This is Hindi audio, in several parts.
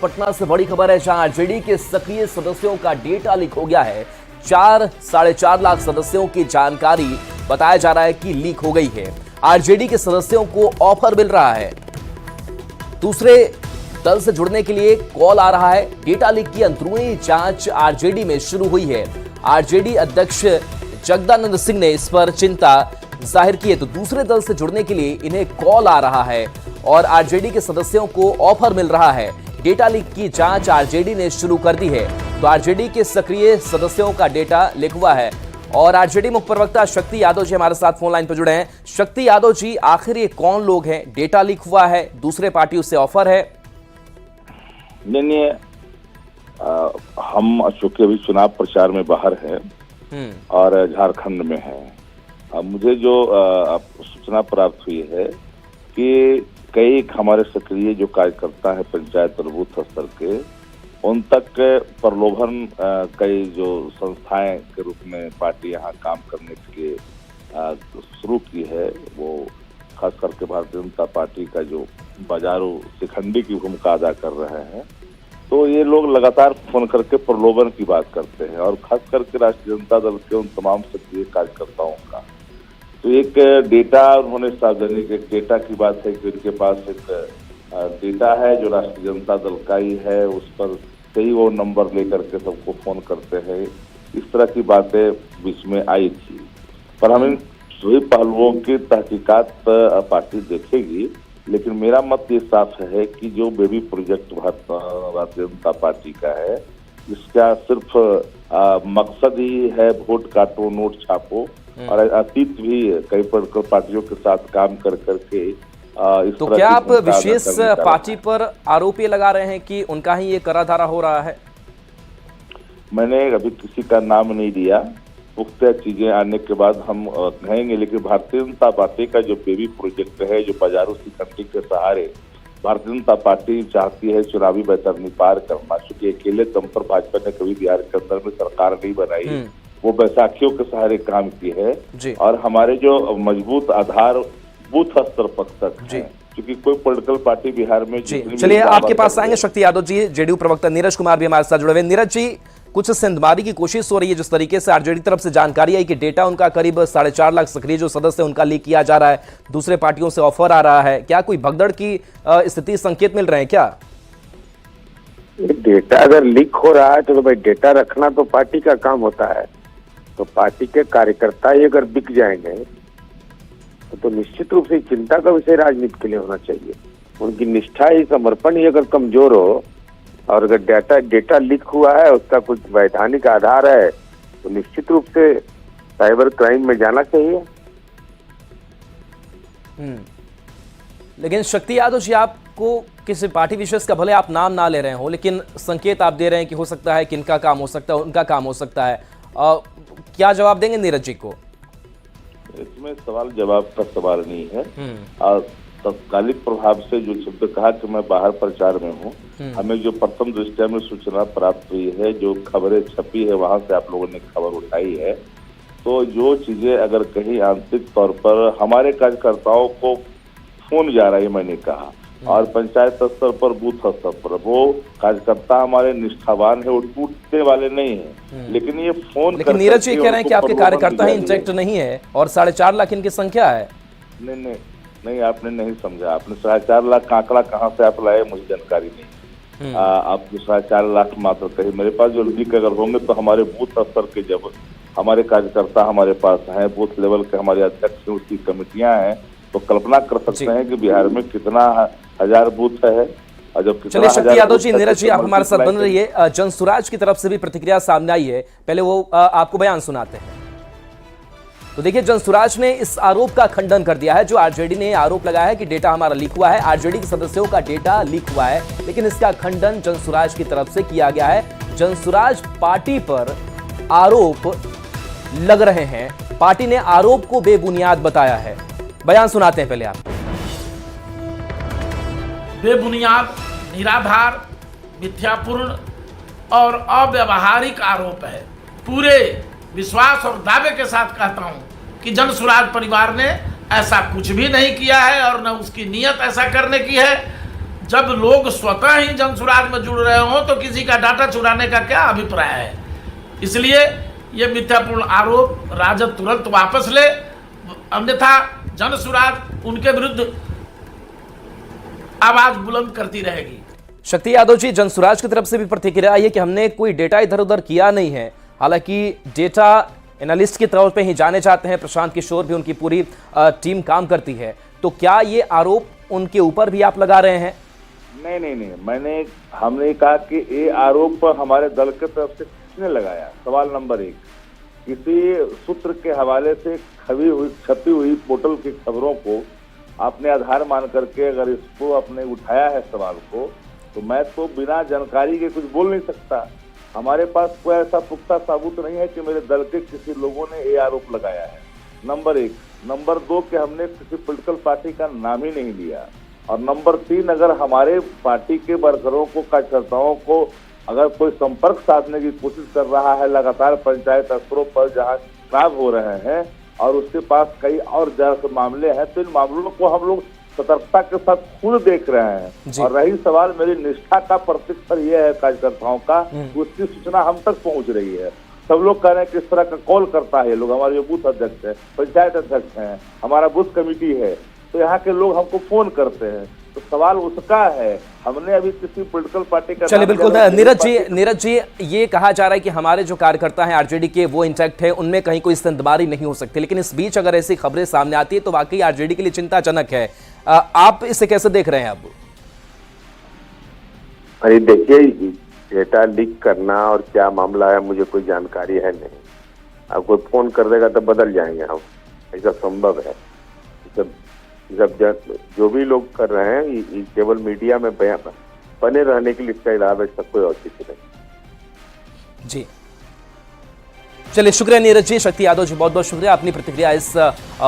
पटना से बड़ी खबर है, जहां आरजेडी के सक्रिय सदस्यों का डेटा लीक हो गया है। 4-4.5 लाख सदस्यों की जानकारी बताया जा रहा है कि लीक हो गई है। आरजेडी के सदस्यों को ऑफर मिल रहा है, दूसरे दल से जुड़ने के लिए कॉल आ रहा है। डेटा लीक की अंदरूनी जांच आरजेडी में शुरू हुई है। आरजेडी अध्यक्ष जगदानंद सिंह ने इस पर चिंता जाहिर की है, तो दूसरे दल से जुड़ने के लिए इन्हें कॉल आ रहा है और आरजेडी के सदस्यों को ऑफर मिल रहा है। डेटा लीक की जांच आरजेडी ने शुरू कर दी है, तो आरजेडी के सक्रिय सदस्यों का डेटा लीक हुआ है। और आरजेडी मुख्य प्रवक्ता शक्ति यादव जी हमारे साथ फोन लाइन पर जुड़े हैं। शक्ति यादव जी, आखिर ये कौन लोग हैं? डेटा लीक हुआ है, दूसरे पार्टियों से ऑफर है? नहीं, हम चूंकि अभी चुनाव प्रचार में बाहर है और झारखंड में है। मुझे जो सूचना प्राप्त हुई है कि कई हमारे सक्रिय जो कार्यकर्ता है पंचायत और बूथ स्तर के, उन तक प्रलोभन कई जो संस्थाएं के रूप में पार्टी यहाँ काम करने के लिए शुरू की है, वो खास करके भारतीय जनता पार्टी का जो बाजारू शिखंडी की भूमिका अदा कर रहे हैं। तो ये लोग लगातार फोन करके प्रलोभन की बात करते हैं और खास करके राष्ट्रीय जनता दल के उन तमाम सक्रिय कार्यकर्ताओं का। तो एक डेटा उन्होंने सार्वजनिक एक डेटा की बात है कि उनके पास एक डेटा है जो राष्ट्रीय जनता दल का ही है, उस पर सही वो नंबर लेकर के सबको फोन करते हैं। इस तरह की बातें बीच में आई थी, पर हम इन सभी पहलुओं की तहकीकात पार्टी देखेगी। लेकिन मेरा मत ये साफ है कि जो baby project Bharatiya Janata party का है, इसका सिर्फ मकसद ही है वोट काटो नोट छापो, और अतीत भी कई पार्टियों के साथ काम कर करके इस तो क्या आप विशेष पार्टी पर आरोप ये लगा रहे हैं कि उनका ही ये कराधारा हो रहा है? मैंने अभी किसी का नाम नहीं दिया, पुख्ता चीजें आने के बाद हम कहेंगे। लेकिन भारतीय जनता पार्टी का जो बेबी प्रोजेक्ट है, जो बाजारू शिखंडी के सहारे भारतीय जनता पार्टी चाहती है चुनावी बैतरनी पार करना, क्योंकि अकेले दम पर भाजपा ने कभी बिहार के अंदर में सरकार नहीं बनाई, वो बैसाखियों के सहारे काम की है। और हमारे जो मजबूत आधार बूथ स्तर तक है, क्योंकि कोई पॉलिटिकल पार्टी बिहार में। चलिए आपके पास आएंगे शक्ति यादव जी। जेडीयू प्रवक्ता नीरज कुमार भी हमारे साथ जुड़े हुए। नीरज जी, कुछ सिंधमारी की कोशिश हो रही है, जिस तरीके से आरजेडी तरफ से जानकारी आई कि डेटा उनका करीब 4.5 लाख सक्रिय जो सदस्य उनका लीक किया जा रहा है, दूसरे पार्टियों से ऑफर आ रहा है। क्या कोई भगदड़ की स्थिति संकेत मिल रहे हैं क्या? डेटा अगर लीक हो रहा है तो भाई डेटा रखना तो पार्टी का काम होता है। तो पार्टी के कार्यकर्ता ही अगर बिक जाएंगे तो निश्चित रूप से चिंता का विषय राजनीति के लिए होना चाहिए। उनकी निष्ठा ही, समर्पण ही अगर कमजोर हो और अगर डेटा लीक हुआ है, उसका कुछ वैधानिक आधार है, तो निश्चित रूप से साइबर क्राइम में जाना चाहिए। लेकिन शक्ति यादव जी, आपको किसी पार्टी विशेष का, भले आप नाम ना ले रहे हो, लेकिन संकेत आप दे रहे हैं कि हो सकता है कि इनका काम हो सकता है, उनका काम हो सकता है। क्या जवाब देंगे नीरज जी को? इसमें सवाल जवाब का सवाल नहीं है। तत्कालिक प्रभाव से जो शब्द कहा कि मैं बाहर प्रचार में हूँ, हमें जो प्रथम दृष्टया में सूचना प्राप्त हुई है, जो खबरें छपी है, वहां से आप लोगों ने खबर उठाई है। तो जो चीजें अगर कहीं आंतरिक तौर पर हमारे कार्यकर्ताओं को फोन जा रहा है, मैंने कहा, और पंचायत स्तर पर बूथ स्तर पर वो कार्यकर्ता हमारे निष्ठावान है, वो टूटने वाले नहीं है। लेकिन ये फोन, लेकिन नीरज जी कह रहे हैं कि आपके कार्यकर्ता ही इंटैक्ट नहीं है और 4.5 लाख इनकी संख्या है। नहीं, आपने नहीं समझा। आपने 4.5 लाख का आंकड़ा कहाँ से आप लाए, मुझे जानकारी नहीं। आपको 4.5 लाख मात्र कही। मेरे पास जो लीक अगर होंगे तो हमारे बूथ स्तर के जब हमारे कार्यकर्ता हमारे पास हैं, बूथ लेवल के हमारे अध्यक्ष हैं, उसकी कमेटियां हैं, तो कल्पना कर सकते हैं कि बिहार में कितना हजार बूथ है। चलिए शक्ति यादव जी, नीरज जी आप हमारे साथ बन रही है। जनसुराज की तरफ से भी प्रतिक्रिया सामने आई है, पहले वो आपको बयान सुनाते हैं। तो देखिए, जनसुराज ने इस आरोप का खंडन कर दिया है, जो आरजेडी ने आरोप लगाया है कि डेटा हमारा लीक हुआ है, आरजेडी के सदस्यों का डेटा लीक हुआ है, लेकिन इसका खंडन जनसुराज की तरफ से किया गया है। जनसुराज पार्टी पर आरोप लग रहे हैं, पार्टी ने आरोप को बेबुनियाद बताया है। बयान सुनाते हैं पहले आप। बेबुनियाद, निराधार, मिथ्यापूर्ण और अव्यावहारिक आरोप है। पूरे विश्वास और दावे के साथ कहता हूं कि जनसुराज परिवार ने ऐसा कुछ भी नहीं किया है और न उसकी नीयत ऐसा करने की है। जब लोग स्वतः ही जनसुराज में जुड़ रहे हो तो किसी का डाटा चुराने का क्या अभिप्राय है। इसलिए ये मिथ्यापूर्ण आरोप राजद तुरंत वापस ले, अन्यथा जनसुराज उनके विरुद्ध आवाज बुलंद करती रहेगी। शक्ति यादव जी, जनसुराज की तरफ से भी प्रतिक्रिया आई है कि हमने कोई डेटा इधर उधर किया नहीं है, हालांकि डेटा एनालिस्ट के तौर पे ही जाने जाते हैं, प्रशांत किशोर भी, उनकी पूरी टीम काम करती है, तो क्या ये आरोप उनके ऊपर भी आप लगा रहे हैं? नहीं, हमने कहा कि ये आरोप हमारे दल के तरफ से किसने लगाया, सवाल नंबर 1। किसी सूत्र के हवाले से छपी हुई पोर्टल की खबरों को आपने आधार मान करके अगर इसको आपने उठाया है सवाल को, तो मैं तो बिना जानकारी के कुछ बोल नहीं सकता। हमारे पास कोई ऐसा पुख्ता सबूत नहीं है कि मेरे दल के किसी लोगों ने ये आरोप लगाया है, नंबर 1। नंबर 2 कि हमने किसी पॉलिटिकल पार्टी का नाम ही नहीं लिया। और नंबर 3, अगर हमारे पार्टी के वर्करों को, कार्यकर्ताओं को अगर कोई संपर्क साधने की कोशिश कर रहा है लगातार पंचायत स्तरों पर जहां चुनाव हो रहे हैं और उसके पास कई और ज्यादा मामले हैं, तो इन मामलों को हम लोग सतर्कता के साथ खुद देख रहे हैं। और रही सवाल मेरी निष्ठा का प्रत्युत्तर यह है कार्यकर्ताओं का, उसकी सूचना हम तक पहुंच रही है। सब लोग कह रहे हैं किस तरह का कॉल करता है लोग, हमारे जो बूथ अध्यक्ष है, पंचायत अध्यक्ष हैं, हमारा बूथ कमेटी है, तो यहाँ के लोग हमको फोन करते हैं, तो सवाल उसका है। हमने अभी किसी पॉलिटिकल पार्टी का, चलिए बिल्कुल नीरज जी, ये कहा जा रहा है कि हमारे जो कार्यकर्ता हैं आरजेडी के वो इंटैक्ट है, उनमें कहीं कोई संदमारी नहीं हो सकती, लेकिन इस बीच अगर ऐसी खबरें सामने आती है तो वाकई आरजेडी के लिए चिंताजनक है। आप इसे कैसे देख रहे हैं? अब अरे देखिए, डेटा लीक करना और क्या मामला है मुझे कोई जानकारी है नहीं। अब कोई फोन कर देगा तो बदल जाएंगे हम, ऐसा संभव है। जो भी लोग कर रहे हैं केवल मीडिया में बने रहने के लिए, इसका इलावा इसका कोई औचित्य नहीं। जी चलिए, शुक्रिया नीरज जी। शक्ति यादव जी, बहुत बहुत शुक्रिया अपनी प्रतिक्रिया इस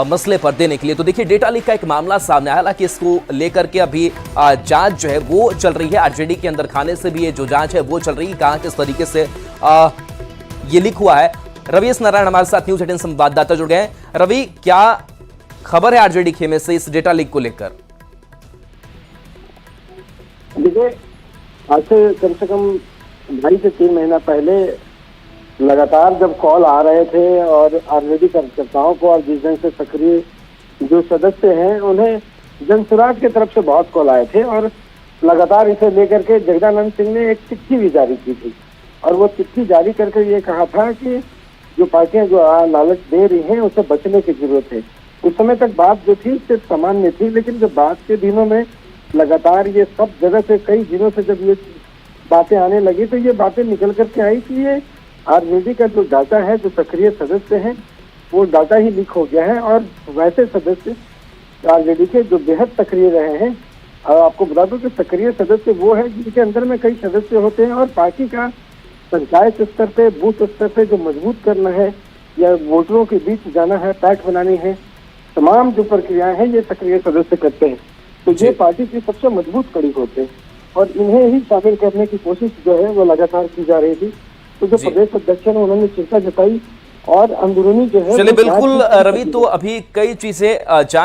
मसले पर देने के लिए। तो देखिए, डेटा लीक का एक मामला सामने आया, हालांकि इसको लेकर के अभी जांच जो है वो चल रही है। आरजेडी के अंदर खाने से भी ये जो जांच है वो चल रही है, कहां किस तरीके से ये लीक हुआ है। रवि एस नारायण हमारे साथ न्यूज 18 संवाददाता जुड़ गए हैं। रवि, क्या खबर है आरजेडी खेमे से इस डेटा लीक को लेकर? देखिए, आज से कम 2.5 से 3 महीना पहले लगातार जब कॉल आ रहे थे और आरजेडी कार्यकर्ताओं को और जिस ढंग से सक्रिय जो सदस्य हैं उन्हें जनसुराज की तरफ से बहुत कॉल आए थे, और लगातार इसे लेकर के जगदानंद सिंह ने एक चिट्ठी भी जारी की थी। और वो चिट्ठी जारी करके ये कहा था कि जो पार्टियां जो लालच दे रही हैं उससे बचने की जरूरत है। उस समय तक बात जो थी सिर्फ सामान्य थी, लेकिन जब बाद के दिनों में लगातार ये सब जगह से कई दिनों से जब ये बातें आने लगी तो ये बातें निकल करके आई कि ये आरजेडी का जो डाटा है, जो सक्रिय सदस्य हैं, वो डाटा ही लीक हो गया है। और वैसे सदस्य आरजेडी के जो बेहद सक्रिय रहे हैं, और आपको बता दूं कि सक्रिय सदस्य वो है जिनके अंदर में कई सदस्य होते हैं, और पार्टी का पंचायत स्तर पे, बूथ स्तर पे जो मजबूत करना है या वोटरों के बीच जाना है, पैठ बनानी है, तमाम जो प्रक्रियाएं हैं ये सक्रिय सदस्य करते हैं। तो ये पार्टी की सबसे मजबूत कड़ी होते हैं, और इन्हें ही शामिल करने की कोशिश जो है वो लगातार की जा रही थी। तो जो प्रदेश अध्यक्ष ने उन्होंने चिंता जताई और अंदरूनी जो है, चलिए बिल्कुल रवि, तो अभी कई चीजें